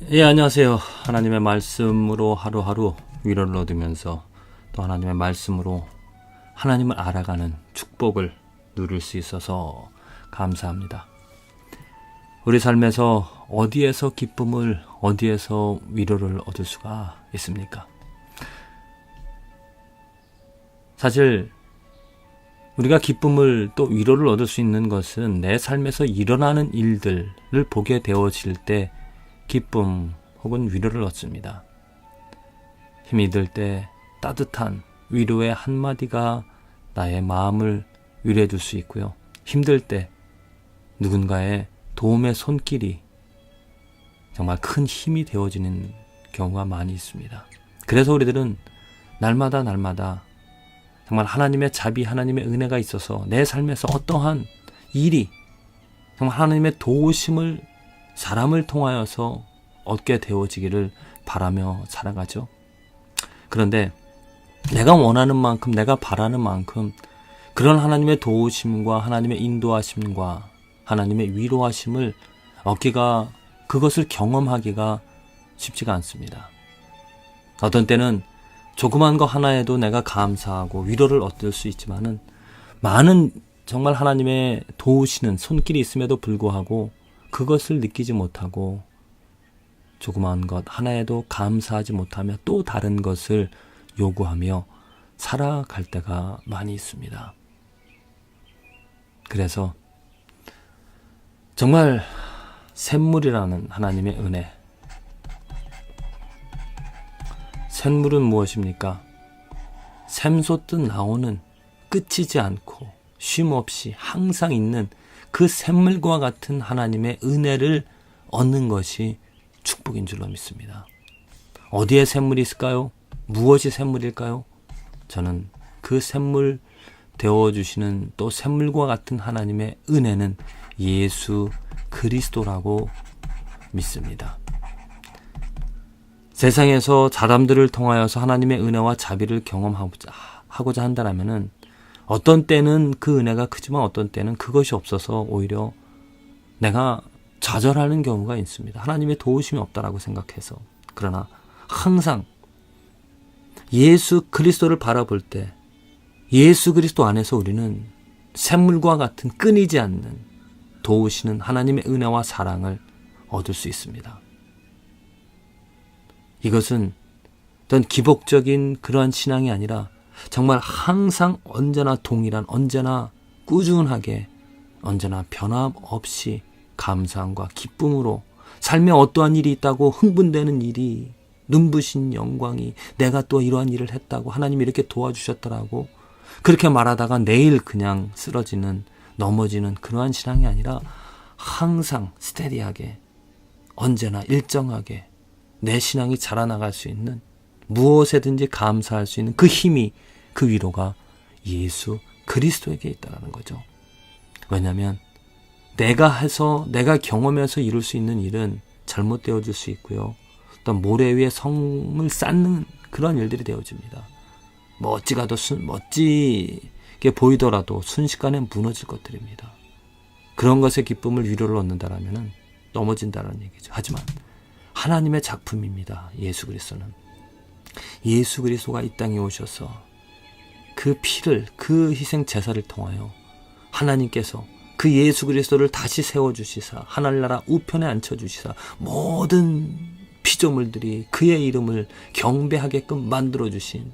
예, 안녕하세요. 하나님의 말씀으로 하루하루 위로를 얻으면서 또 하나님의 말씀으로 하나님을 알아가는 축복을 누릴 수 있어서 감사합니다. 우리 삶에서 어디에서 기쁨을, 어디에서 위로를 얻을 수가 있습니까? 사실 우리가 기쁨을 또 위로를 얻을 수 있는 것은 내 삶에서 일어나는 일들을 보게 되어질 때 기쁨 혹은 위로를 얻습니다. 힘이 들 때 따뜻한 위로의 한마디가 나의 마음을 위로해 줄 수 있고요. 힘들 때 누군가의 도움의 손길이 정말 큰 힘이 되어지는 경우가 많이 있습니다. 그래서 우리들은 날마다 정말 하나님의 자비, 하나님의 은혜가 있어서 내 삶에서 어떠한 일이 정말 하나님의 도우심을 사람을 통하여서 얻게 되어지기를 바라며 살아가죠. 그런데 내가 원하는 만큼, 내가 바라는 만큼 그런 하나님의 도우심과 하나님의 인도하심과 하나님의 위로하심을 얻기가, 그것을 경험하기가 쉽지가 않습니다. 어떤 때는 조그만 거 하나에도 내가 감사하고 위로를 얻을 수 있지만은 많은 정말 하나님의 도우시는 손길이 있음에도 불구하고 그것을 느끼지 못하고 조그마한 것 하나에도 감사하지 못하며 또 다른 것을 요구하며 살아갈 때가 많이 있습니다. 그래서 정말 샘물이라는 하나님의 은혜, 샘물은 무엇입니까? 샘솟듯 나오는, 끝이지 않고 쉼없이 항상 있는 그 샘물과 같은 하나님의 은혜를 얻는 것이 축복인 줄로 믿습니다. 어디에 샘물이 있을까요? 무엇이 샘물일까요? 저는 그 샘물 되어주시는 또 샘물과 같은 하나님의 은혜는 예수 그리스도라고 믿습니다. 세상에서 사람들을 통하여서 하나님의 은혜와 자비를 경험하고자 한다면은 어떤 때는 그 은혜가 크지만 어떤 때는 그것이 없어서 오히려 내가 좌절하는 경우가 있습니다. 하나님의 도우심이 없다라고 생각해서. 그러나 항상 예수 그리스도를 바라볼 때 예수 그리스도 안에서 우리는 샘물과 같은 끊이지 않는 도우시는 하나님의 은혜와 사랑을 얻을 수 있습니다. 이것은 어떤 기복적인 그러한 신앙이 아니라 정말 항상 언제나 동일한, 언제나 꾸준하게, 언제나 변함없이 감사함과 기쁨으로 삶에 어떠한 일이 있다고 흥분되는 일이, 눈부신 영광이, 내가 또 이러한 일을 했다고 하나님이 이렇게 도와주셨더라고 그렇게 말하다가 내일 그냥 쓰러지는, 넘어지는 그러한 신앙이 아니라 항상 스테디하게, 언제나 일정하게 내 신앙이 자라나갈 수 있는, 무엇에든지 감사할 수 있는 그 힘이, 그 위로가 예수 그리스도에게 있다는 거죠. 왜냐하면 내가 해서, 내가 경험해서 이룰 수 있는 일은 잘못되어질 수 있고요. 어떤 모래 위에 성을 쌓는 그런 일들이 되어집니다. 멋지게 보이더라도 순식간에 무너질 것들입니다. 그런 것의 기쁨을, 위로를 얻는다라면 넘어진다는 얘기죠. 하지만 하나님의 작품입니다. 예수 그리스도는. 예수 그리스도가 이 땅에 오셔서 그 피를, 그 희생 제사를 통하여 하나님께서 그 예수 그리스도를 다시 세워주시사 하늘나라 우편에 앉혀주시사 모든 피조물들이 그의 이름을 경배하게끔 만들어주신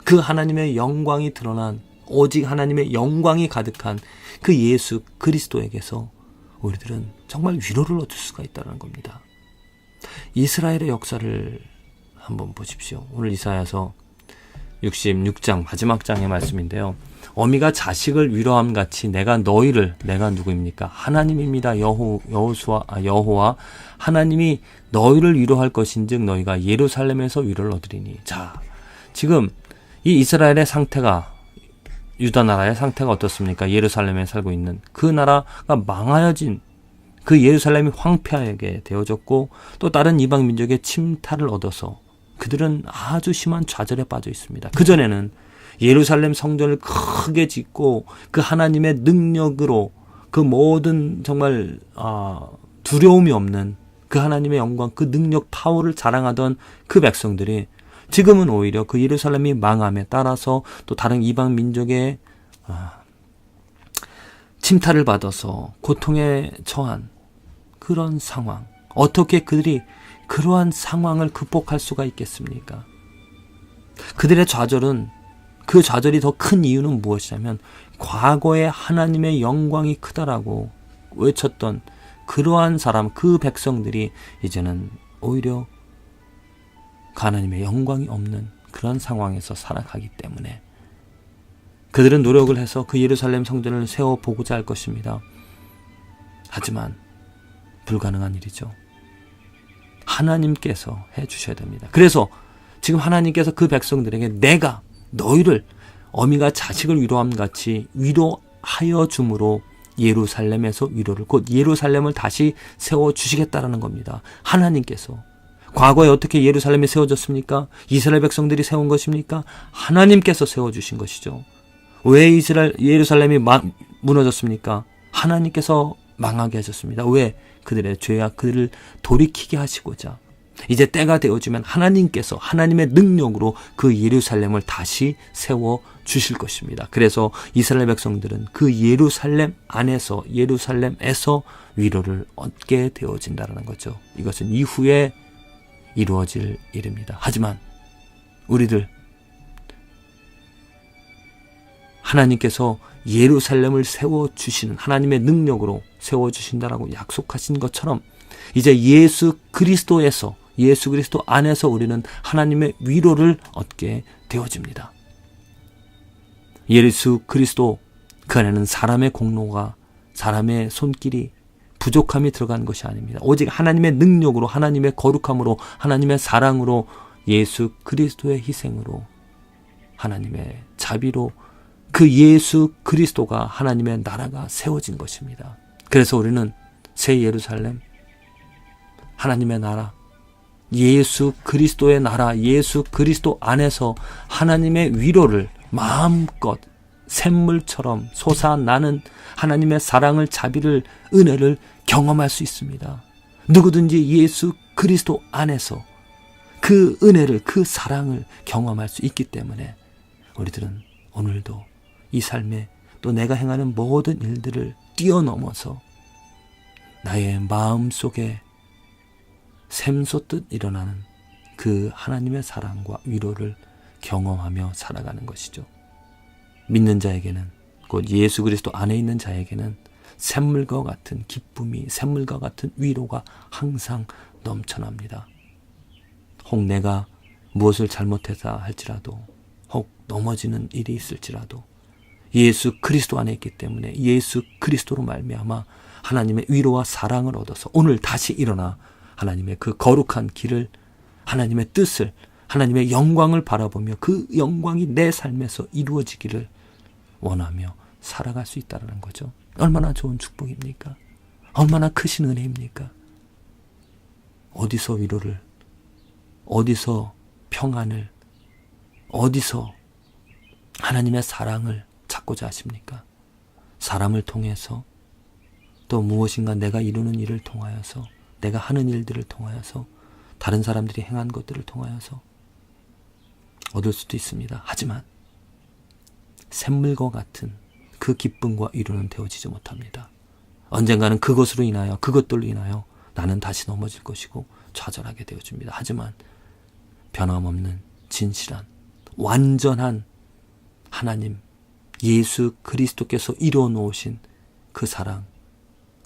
그 하나님의 영광이 드러난, 오직 하나님의 영광이 가득한 그 예수 그리스도에게서 우리들은 정말 위로를 얻을 수가 있다는 겁니다. 이스라엘의 역사를 한번 보십시오. 오늘 이사야서 66장 마지막 장의 말씀인데요. 어미가 자식을 위로함 같이 내가 누구입니까? 하나님입니다. 여호와 하나님이 너희를 위로할 것인즉 너희가 예루살렘에서 위로를 얻으리니. 자, 지금 이 이스라엘의 상태가, 유다 나라의 상태가 어떻습니까? 예루살렘에 살고 있는 그 나라가 망하여진, 그 예루살렘이 황폐하게 되어졌고 또 다른 이방 민족의 침탈을 얻어서 그들은 아주 심한 좌절에 빠져 있습니다. 그전에는 예루살렘 성전을 크게 짓고 그 하나님의 능력으로 그 모든 정말 두려움이 없는 그 하나님의 영광, 그 능력, 파워를 자랑하던 그 백성들이 지금은 오히려 그 예루살렘이 망함에 따라서 또 다른 이방 민족의 침탈을 받아서 고통에 처한 그런 상황, 어떻게 그들이 그러한 상황을 극복할 수가 있겠습니까? 그들의 좌절은, 그 좌절이 더 큰 이유는 무엇이냐면 과거에 하나님의 영광이 크다라고 외쳤던 그러한 사람, 그 백성들이 이제는 오히려 하나님의 영광이 없는 그런 상황에서 살아가기 때문에 그들은 노력을 해서 그 예루살렘 성전을 세워보고자 할 것입니다. 하지만 불가능한 일이죠. 하나님께서 해주셔야 됩니다. 그래서 지금 하나님께서 그 백성들에게 내가 너희를 어미가 자식을 위로함 같이 위로하여 줌으로 예루살렘에서 위로를, 곧 예루살렘을 다시 세워주시겠다라는 겁니다. 하나님께서. 과거에 어떻게 예루살렘이 세워졌습니까? 이스라엘 백성들이 세운 것입니까? 하나님께서 세워주신 것이죠. 왜 예루살렘이 무너졌습니까? 하나님께서 망하게 하셨습니다. 왜? 그들의 죄악, 그들을 돌이키게 하시고자. 이제 때가 되어지면 하나님께서 하나님의 능력으로 그 예루살렘을 다시 세워주실 것입니다. 그래서 이스라엘 백성들은 그 예루살렘 안에서, 예루살렘에서 위로를 얻게 되어진다는 거죠. 이것은 이후에 이루어질 일입니다. 하지만 우리들, 하나님께서 예루살렘을 세워주시는, 하나님의 능력으로 세워주신다라고 약속하신 것처럼 이제 예수 그리스도 안에서 우리는 하나님의 위로를 얻게 되어집니다. 예수 그리스도, 그 안에는 사람의 공로가, 사람의 손길이, 부족함이 들어간 것이 아닙니다. 오직 하나님의 능력으로, 하나님의 거룩함으로, 하나님의 사랑으로, 예수 그리스도의 희생으로, 하나님의 자비로 그 예수 그리스도가, 하나님의 나라가 세워진 것입니다. 그래서 우리는 새 예루살렘, 하나님의 나라, 예수 그리스도의 나라, 예수 그리스도 안에서 하나님의 위로를 마음껏 샘물처럼 솟아나는 하나님의 사랑을, 자비를, 은혜를 경험할 수 있습니다. 누구든지 예수 그리스도 안에서 그 은혜를, 그 사랑을 경험할 수 있기 때문에 우리들은 오늘도 이 삶에 또 내가 행하는 모든 일들을 뛰어넘어서 나의 마음속에 샘솟듯 일어나는 그 하나님의 사랑과 위로를 경험하며 살아가는 것이죠. 믿는 자에게는, 곧 예수 그리스도 안에 있는 자에게는 샘물과 같은 기쁨이, 샘물과 같은 위로가 항상 넘쳐납니다. 혹 내가 무엇을 잘못했다 할지라도, 혹 넘어지는 일이 있을지라도 예수 그리스도 안에 있기 때문에 예수 그리스도로 말미암아 하나님의 위로와 사랑을 얻어서 오늘 다시 일어나 하나님의 그 거룩한 길을, 하나님의 뜻을, 하나님의 영광을 바라보며 그 영광이 내 삶에서 이루어지기를 원하며 살아갈 수 있다는 거죠. 얼마나 좋은 축복입니까? 얼마나 크신 은혜입니까? 어디서 위로를, 어디서 평안을, 어디서 하나님의 사랑을 찾고자 하십니까? 사람을 통해서, 또 무엇인가 내가 이루는 일을 통하여서, 내가 하는 일들을 통하여서, 다른 사람들이 행한 것들을 통하여서 얻을 수도 있습니다. 하지만 샘물과 같은 그 기쁨과 위로는 되어지지 못합니다. 언젠가는 그것으로 인하여, 그것들로 인하여 나는 다시 넘어질 것이고 좌절하게 되어집니다. 하지만 변함없는 진실한 완전한 하나님, 예수 그리스도께서 이루어 놓으신 그 사랑,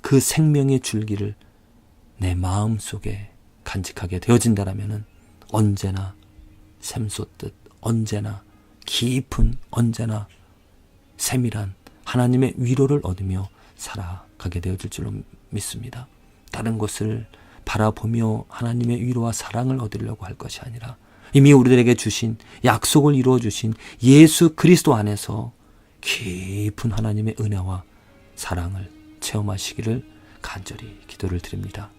그 생명의 줄기를 내 마음속에 간직하게 되어진다라면 언제나 샘솟듯, 언제나 깊은, 언제나 세밀한 하나님의 위로를 얻으며 살아가게 되어질 줄로 믿습니다. 다른 것을 바라보며 하나님의 위로와 사랑을 얻으려고 할 것이 아니라 이미 우리들에게 주신, 약속을 이루어 주신 예수 그리스도 안에서 깊은 하나님의 은혜와 사랑을 체험하시기를 간절히 기도를 드립니다.